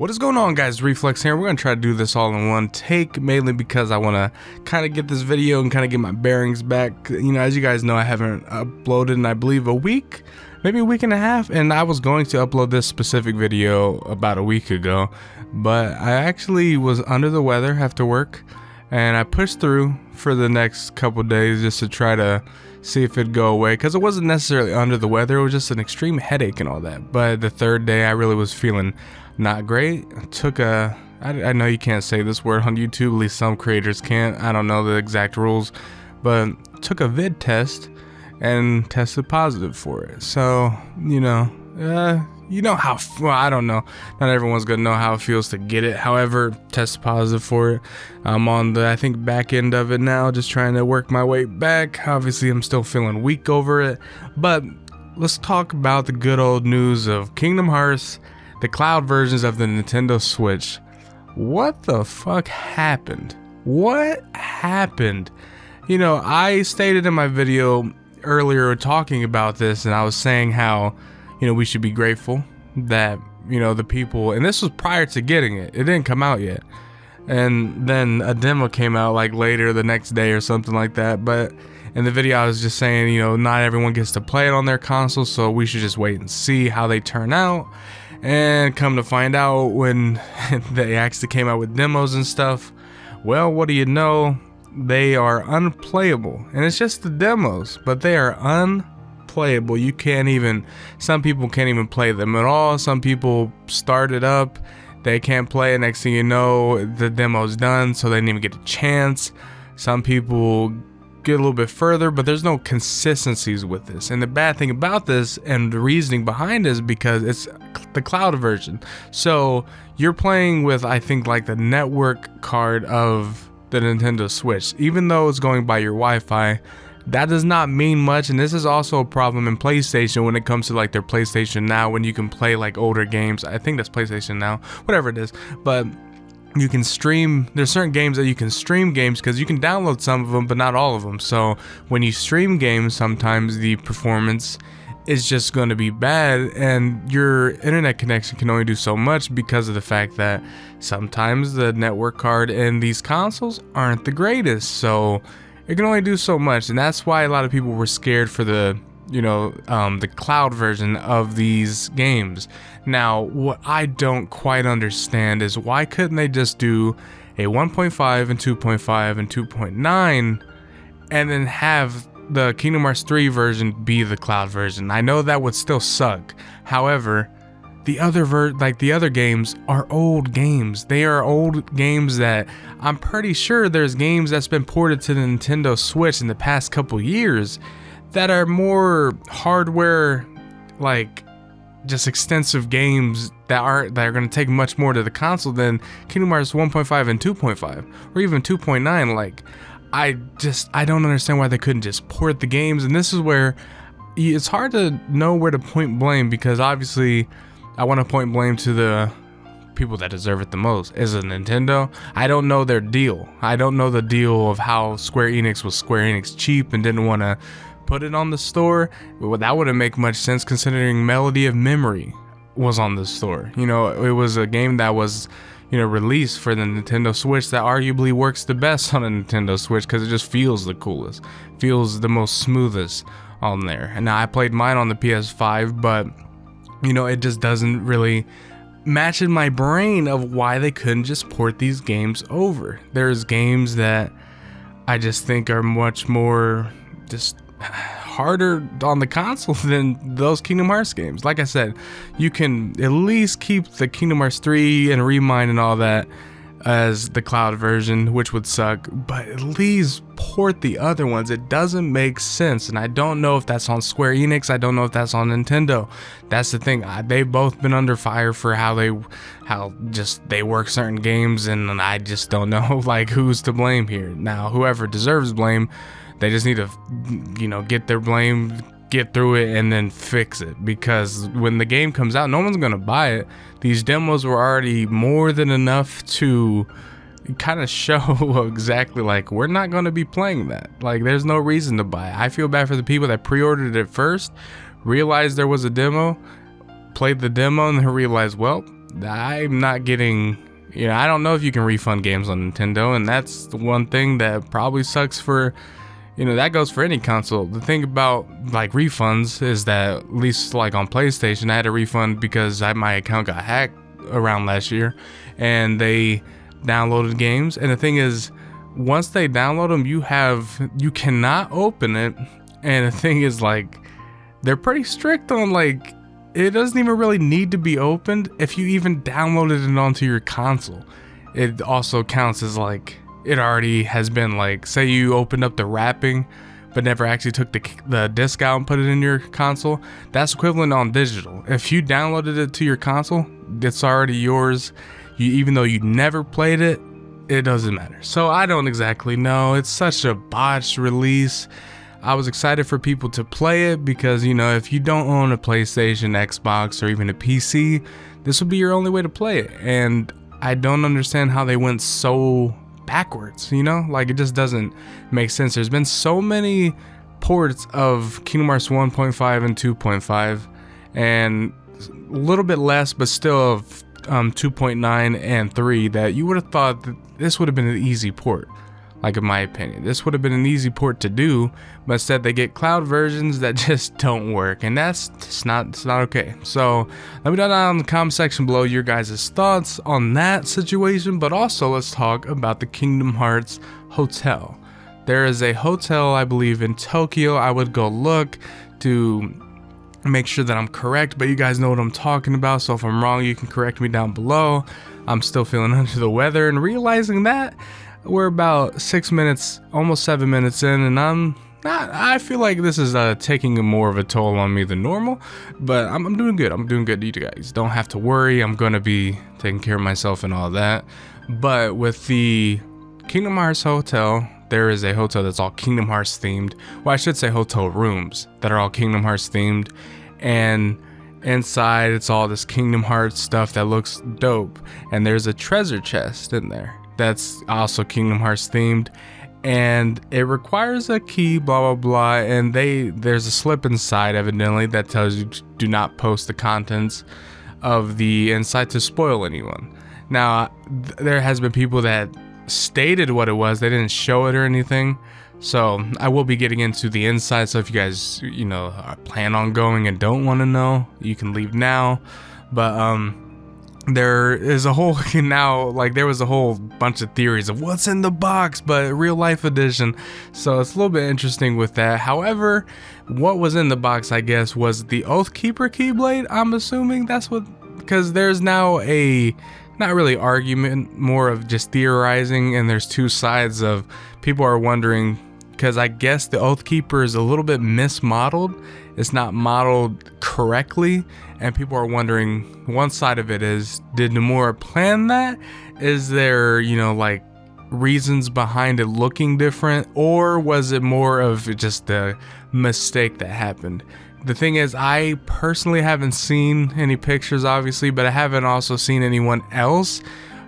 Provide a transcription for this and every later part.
What is going on, guys? Reflex here. We're going to try to do this all in one take, mainly because I want to kind of get this video and kind of get my bearings back. You know, as you guys know, I haven't uploaded in, I believe, a week, maybe a week and a half, and I was going to upload this specific video about a week ago, but I actually was under the weather after work, and I pushed through for the next couple days just to try to see if it'd go away, because it wasn't necessarily under the weather, it was just an extreme headache and all that. But the third day I really was feeling not great. I know you can't say this word on YouTube, at least some creators can't, I don't know the exact rules, but took a vid test and tested positive for it. So you know how, well, I don't know, not everyone's gonna know how it feels to get it. However, tested positive for it. I'm on the, I think, back end of it now, just trying to work my way back. Obviously I'm still feeling weak over it, but let's talk about the good old news of Kingdom Hearts, the cloud versions of the Nintendo Switch. What the fuck happened? What happened? You know, I stated in my video earlier talking about this, and I was saying how, you know, we should be grateful that, you know, the people, and this was prior to getting it, it didn't come out yet, and then a demo came out like later the next day or something like that. But in the video I was just saying, you know, not everyone gets to play it on their console, so we should just wait and see how they turn out. And come to find out, when they actually came out with demos and stuff, well, what do you know, they are unplayable. And it's just the demos, but they are unplayable. You can't even, some people can't even play them at all. Some people start it up, they can't play it, next thing you know the demo's done, so they didn't even get a chance. Some people get a little bit further, but there's no consistencies with this. And the bad thing about this, and the reasoning behind it, is because it's the cloud version. So you're playing with, I think, like the network card of the Nintendo Switch. Even though it's going by your Wi-Fi, that does not mean much. And this is also a problem in PlayStation when it comes to like their PlayStation Now, when you can play like older games. I think that's PlayStation Now, whatever it is, but you can stream, there's certain games that you can stream games, because you can download some of them but not all of them. So when you stream games, sometimes the performance is just going to be bad, and your internet connection can only do so much because of the fact that sometimes the network card in these consoles aren't the greatest, so it can only do so much. And that's why a lot of people were scared for the, you know, the cloud version of these games. Now, what I don't quite understand is, why couldn't they just do a 1.5 and 2.5 and 2.9 and then have the Kingdom Hearts 3 version be the cloud version? I know that would still suck. However, the other games are old games. They are old games that I'm pretty sure there's games that's been ported to the Nintendo Switch in the past couple years that are more hardware, like just extensive games that are going to take much more to the console than Kingdom Hearts 1.5 and 2.5 or even 2.9. Like, I don't understand why they couldn't just port the games. And this is where it's hard to know where to point blame, because obviously I want to point blame to the people that deserve it the most. Is it Nintendo? I don't know their deal. I don't know the deal of how Square Enix was Square Enix cheap and didn't want to put it on the store. Well, that wouldn't make much sense considering Melody of Memory was on the store. You know, it was a game that was, you know, released for the Nintendo Switch that arguably works the best on a Nintendo Switch, because it just feels the coolest, feels the most smoothest on there. And now I played mine on the PS5, but you know, it just doesn't really match in my brain of why they couldn't just port these games over. There's games that I just think are much more just harder on the console than those Kingdom Hearts games. Like I said, you can at least keep the Kingdom Hearts 3 and Remind and all that as the cloud version, which would suck, but at least port the other ones. It doesn't make sense, and I don't know if that's on Square Enix, I don't know if that's on Nintendo. That's the thing, they've both been under fire for how they work certain games, and I just don't know like who's to blame here. Now, whoever deserves blame, they just need to, you know, get their blame, get through it, and then fix it, because when the game comes out, no one's gonna buy it. These demos were already more than enough to kind of show exactly, like, we're not gonna be playing that. Like, there's no reason to buy it. I feel bad for the people that pre-ordered it first, realized there was a demo, played the demo, and then realized, well, I'm not getting, I don't know if you can refund games on Nintendo, and that's the one thing that probably sucks for, that goes for any console. The thing about like refunds is that, at least like on PlayStation, I had a refund because my account got hacked around last year, and they downloaded games. And the thing is, once they download them, you cannot open it. And the thing is, like, they're pretty strict on, like, it doesn't even really need to be opened if you even downloaded it onto your console. It also counts as, like, it already has been, like, say you opened up the wrapping but never actually took the disc out and put it in your console. That's equivalent on digital. If you downloaded it to your console, it's already yours. Even though you never played it, it doesn't matter. So I don't exactly know. It's such a botched release. I was excited for people to play it because, if you don't own a PlayStation, Xbox, or even a PC, this would be your only way to play it. And I don't understand how they went so backwards, like, it just doesn't make sense. There's been so many ports of Kingdom Hearts 1.5 and 2.5, and a little bit less, but still of 2.9 and 3, that you would have thought that this would have been an easy port. Like, in my opinion, this would have been an easy port to do, but instead they get cloud versions that just don't work, and it's not okay. So let me know down in the comment section below your guys' thoughts on that situation, but also let's talk about the Kingdom Hearts Hotel. There is a hotel, I believe, in Tokyo. I would go look to make sure that I'm correct, but you guys know what I'm talking about, so if I'm wrong, you can correct me down below. I'm still feeling under the weather and realizing that we're about 6 minutes, almost 7 minutes in, and I feel like this is taking more of a toll on me than normal, but I'm doing good. I'm doing good. You guys don't have to worry. I'm going to be taking care of myself and all that. But with the Kingdom Hearts Hotel, there is a hotel that's all Kingdom Hearts themed. Well, I should say hotel rooms that are all Kingdom Hearts themed, and inside it's all this Kingdom Hearts stuff that looks dope, and there's a treasure chest in there that's also Kingdom Hearts themed, and it requires a key, blah blah blah, and there's a slip inside evidently that tells you do not post the contents of the inside to spoil anyone. Now there has been people that stated what it was, they didn't show it or anything, so I will be getting into the inside. So if you guys plan on going and don't want to know, you can leave now. But there is a whole there was a whole bunch of theories of what's in the box, but real life edition, so it's a little bit interesting with that. However, what was in the box, I guess, was the Oathkeeper Keyblade. I'm assuming that's what, because there's now a not really argument, more of just theorizing, and there's two sides of people are wondering, because I guess the Oathkeeper is a little bit mismodeled. It's not modeled correctly, and people are wondering, one side of it is, did Nomura plan that? Is there, like, reasons behind it looking different, or was it more of just a mistake that happened? The thing is, I personally haven't seen any pictures, obviously, but I haven't also seen anyone else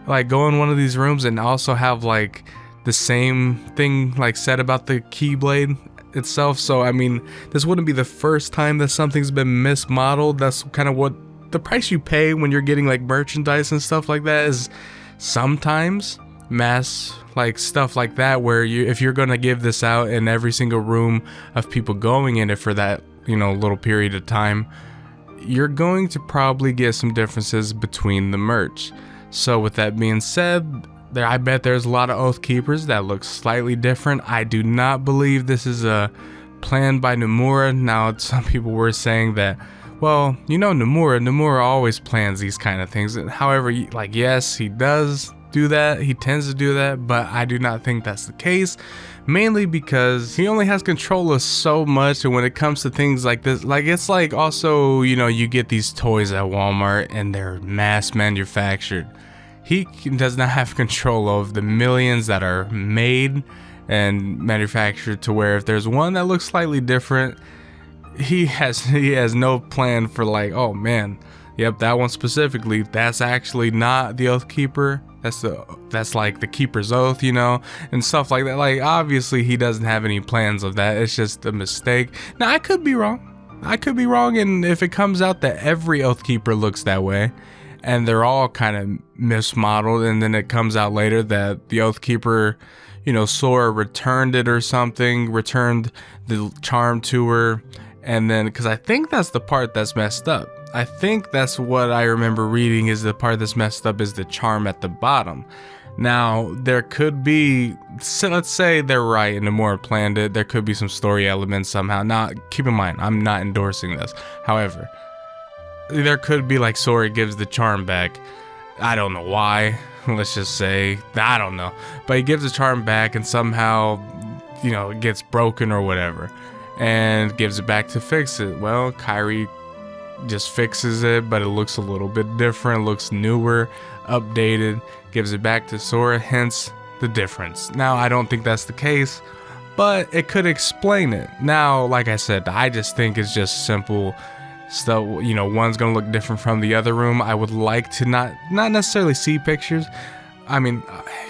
like go in one of these rooms and also have like the same thing like said about the Keyblade itself. So I mean, this wouldn't be the first time that something's been mismodeled. That's kind of what the price you pay when you're getting like merchandise and stuff like that is. Sometimes mass like stuff like that, where if you're gonna give this out in every single room of people going in it for that little period of time, you're going to probably get some differences between the merch. So with that being said, I bet there's a lot of Oath Keepers that look slightly different. I do not believe this is a plan by Nomura. Now some people were saying that, well, Nomura always plans these kind of things. However, like, yes, he does do that, he tends to do that, but I do not think that's the case, mainly because he only has control of so much. And when it comes to things like this, like, it's like also, you get these toys at Walmart and they're mass manufactured. He does not have control of the millions that are made and manufactured, to where if there's one that looks slightly different, he has no plan for like, oh man, yep, that one specifically, that's actually not the Oath Keeper. That's like the Keeper's Oath, and stuff like that. Like, obviously he doesn't have any plans of that. It's just a mistake. Now I could be wrong, and if it comes out that every Oath Keeper looks that way, and they're all kind of mismodeled, and then it comes out later that the Oathkeeper, you know, Sora returned it or something, returned the charm to her, and then, because I think that's the part that's messed up. I think that's what I remember reading, is the part that's messed up is the charm at the bottom. Now, there could be, so let's say they're right and Nomura planned it, there could be some story elements somehow. Now, keep in mind, I'm not endorsing this. However, there could be like Sora gives the charm back. I don't know why. Let's just say, I don't know. But he gives the charm back and somehow, you know, it gets broken or whatever. And gives it back to fix it. Well, Kairi just fixes it, but it looks a little bit different, looks newer, updated, gives it back to Sora, hence the difference. Now, I don't think that's the case, but it could explain it. Now, like I said, I just think it's just simple stuff. You know, one's gonna look different from the other room. I would like to not necessarily see pictures. I mean,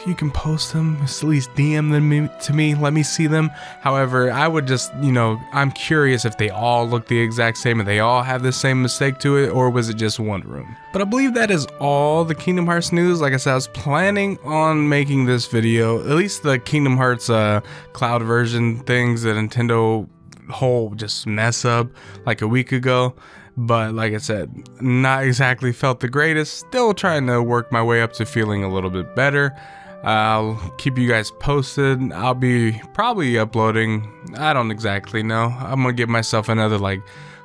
you can post them, at least DM them to me, let me see them. However, I would just, you know, I'm curious if they all look the exact same and they all have the same mistake to it, or was it just one room? But I believe that is all the Kingdom Hearts news. Like I said, I was planning on making this video, at least the Kingdom Hearts cloud version things that Nintendo whole just mess up like a week ago. But like I said, not exactly felt the greatest. Still trying to work my way up to feeling a little bit better. I'll keep you guys posted. I'll be probably uploading, I don't exactly know. I'm gonna give myself another like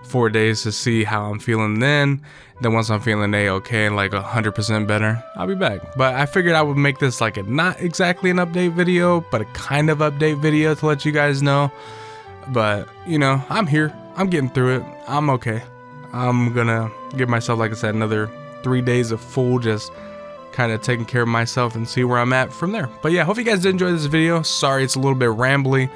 4 days to see how I'm feeling then. Then once I'm feeling A-okay and like 100% better, I'll be back. But I figured I would make this like a not exactly an update video, but a kind of update video to let you guys know. But you know, I'm here, I'm getting through it, I'm okay. I'm gonna give myself, like I said, another 3 days of full just kind of taking care of myself and see where I'm at from there. But yeah, hope you guys did enjoy this video. Sorry it's a little bit rambly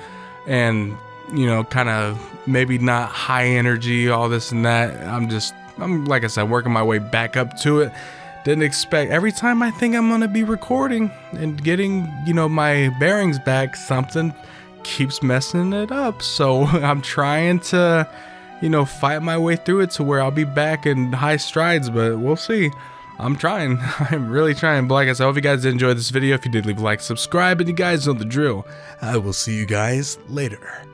and, you know, kind of maybe not high energy, all this and that. I'm like I said, working my way back up to it. Didn't expect, every time I think I'm gonna be recording and getting, you know, my bearings back, something keeps messing it up. So I'm trying to, you know, fight my way through it to where I'll be back in high strides, but we'll see. I'm trying. I'm really trying. But like I said, I hope you guys did enjoy this video. If you did, leave a like, subscribe, and you guys know the drill. I will see you guys later.